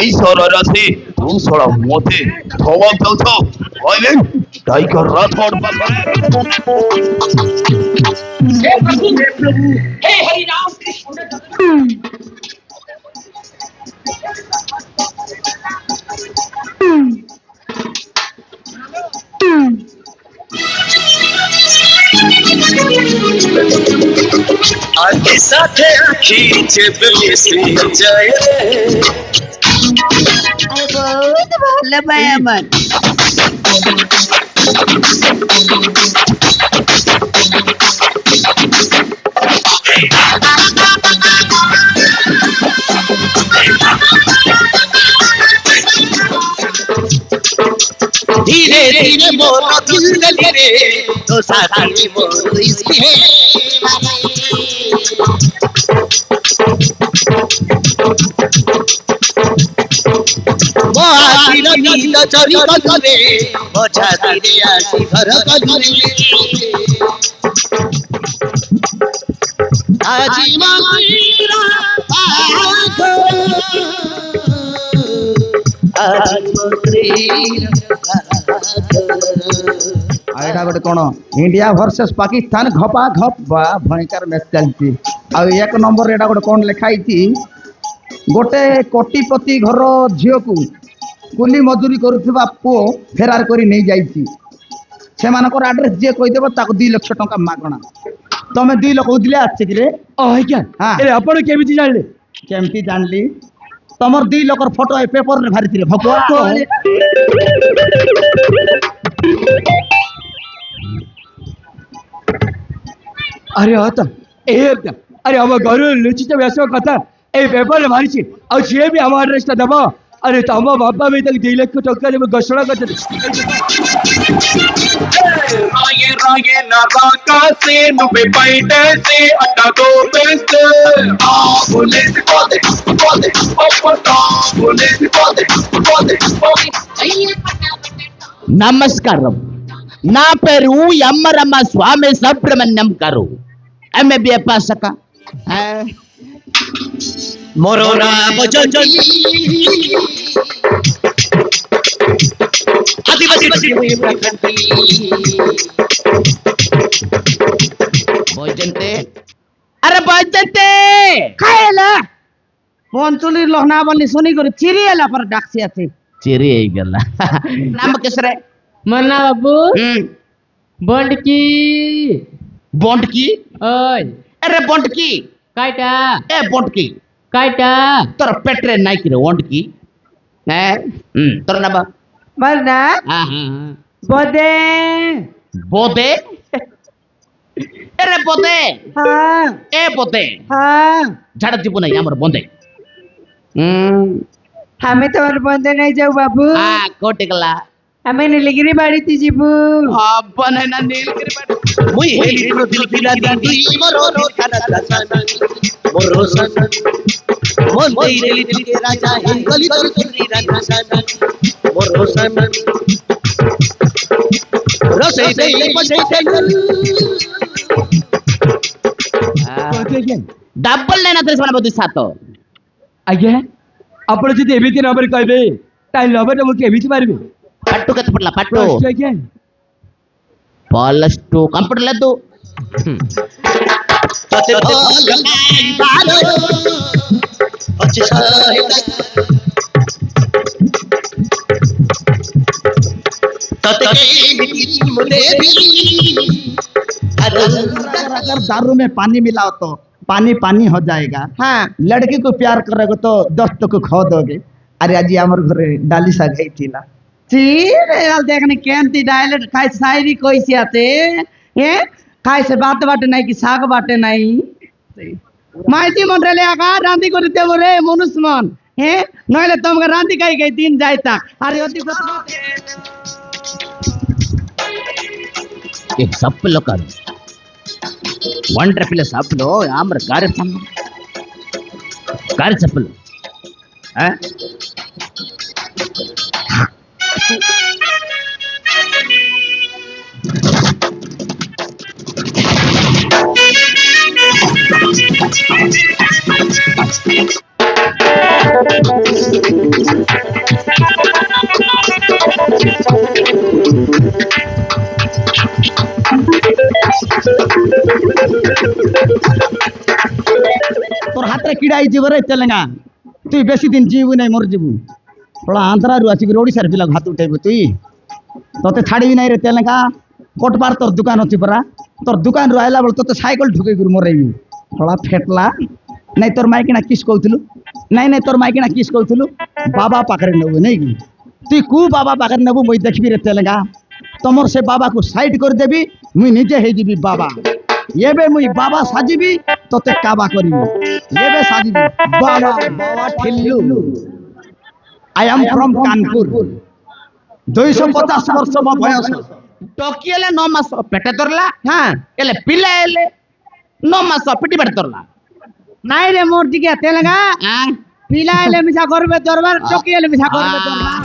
এই সরার আছে তুই সরা মতে ধমক দাও হইলেন টাইগার রাথোর বাবা हे प्रभु हे हरि राम कृष्ण आगे साथे आखी चेपले से जाए बहुत ভালো ভাই আমার धीरे धीरे मोर दिल गले रे तो साथी मोर इसके आसिल नील चरी कले मजा दिले आसी घर कले आजी मातीरा आगो आजी मातीरा आइडा गोटे कोन इंडिया वर्सेस पाकिस्तान घपा घप बा भयंकर मैच चलती आ एक नंबर एडा गोटे कोन लिखाई थी गोटे कोटिपति घर झियो को कुली मजूरी करुवा पु फेरार करी नहीं जाइछि से मानकर एड्रेस जे कहि देबो ताको 2 लाख टका मागणा तमे 2 लाख दिले आछे किरे ओ क्या हां ए आपण केमिति जानले केमती जानली तमर 2 लाख फोटो ए पेपर रे भारी थिले भगवान अरे आता ए अरे हम घर लुचित व्यस्त कथा ए पेपर रे मारिछि आ जे भी हमार एड्रेस दबा अरे तो हम बाबा में तक 2 लाख टका रे घोषणा करते राये राये नाराका से नुबे पैटे से अड्डा दो पैसे आ बोले నమస్కారం నా పేరు యమ్మరమ్మ స్వామి సుబ్రహ్మణ్యం గారు ఎంబీబీఏ పాస్ అక్క मोरो नाम जंजली आदिवासी प्रखंडी বৈজন্তে আরে বৈজন্তে খাইলা পঞ্চলির লহনা বলনি শুনি করে চিরি এলা পর ডাকছি আছে চিরি হয়ে গেল নাম কেসরে मन्ना बाबू बंड की বন্ড কি ओय আরে বন্ড কি काटा এ বন্ড কি काटा তোর পেটরে নাই কি রে বন্ড কি হ্যাঁ তোর নাম मन्ना হ্যাঁ হ্যাঁ बोदे বোদে আরে বোদে हाँ এ বোদে हाँ ঝাড়া দিব নাই আমার বন্ধে हमें तो और बंदे नहीं जाओ बाबू কোটে গেলা हमें नीलगिरी बाड़ी थी जीबू হবনে না নীলগিরি বাড়ি মুই হেলি দিল দিলা দিদি মরো খানা দাসানা মরো সানা মন দেইরে দিকে রাজা হে গলি তোর চুরি রাজা সানা মরো সানা রসে দেই পসে দেই ডাবল লাইন আদর্শ মানে বদি সাত ଆଜ୍ଞା ଆପଣ ଯଦି ଏମିତି ନମ୍ବର କହିବେ ତାହେଲେ ନମ୍ବରଟା ମୁଁ କେମିତି ମାରିବି పట్టు కత్తి పట్ల పట్టు ଆଜ୍ଞା ప్లస్ 2 కంప్యూటర్ లేదు अगर दारू में पानी मिलाओ तो पानी पानी हो जाएगा हाँ लड़की को प्यार करोगे तो दोस्त को खो दोगे अरे आज हमारे घरे डाली सा गई थी ना देखने केमती डायलेक्ट खाई शायरी कोई सी आते ये खाई से बात बाटे नहीं कि साग बाटे नहीं माइती मन रे आका रांदी को रीते मोरे मनुष्य मन हे नहले तुमके रांदी कही गई दिन जाए तक अरे अति एक सप्पलो कर వండర్ఫుల్ సప్లో ఆమర గారి గారి సప్లో তোর হাতে কিড়া আইଯିବ রে তেলেঙ্গা তুই বেশি দিন জীবু নাই মর জীবু পড়া আন্ধ্রারু আসিকি ওড়িশার পিলা হাত উঠাইবু তুই তোতে ছাড়িবি নাই রে তেলেঙ্গা কোটবার তোর দোকান ଅଛି পরা তোর দোকান রু আইলা বেলা তোতে সাইকেল ঢুকেই গুর মরাইবি পড়া ফেটলা নাই তোর মাইকিনা কিস কইଥିଲୁ নাই নাই তোর মাইকিনা কিস কইଥିଲୁ বাবা পাখরে নেবু নাই কি তুই কু বাবা পাখরে নেবু মই দেখবি রে তেলেঙ্গা তোমার সে বাবাকে সাইড করে দেবি মুই নিজে হয়ে যাবি বাবা এবে মুই বাবা সাজিবি তোতে কাবা করিবি এবে সাজিবি বাবা বাবা ঠিল্লু আই এম ফ্রম কানপুর 250 ବର୍ଷ ମୋ ବୟସ ଟକିଏଲେ 9 ମାସ ପେଟେ ଧରଲା ହଁ ଏଲେ ପିଲା ଏଲେ 9 ମାସ ପିଟି ପେଟେ ଧରଲା নাই রে মোর দিকে তেলেঙ্গা পিলা এলে মিছা করবে দরবার টকি এলে মিছা করবে দরবার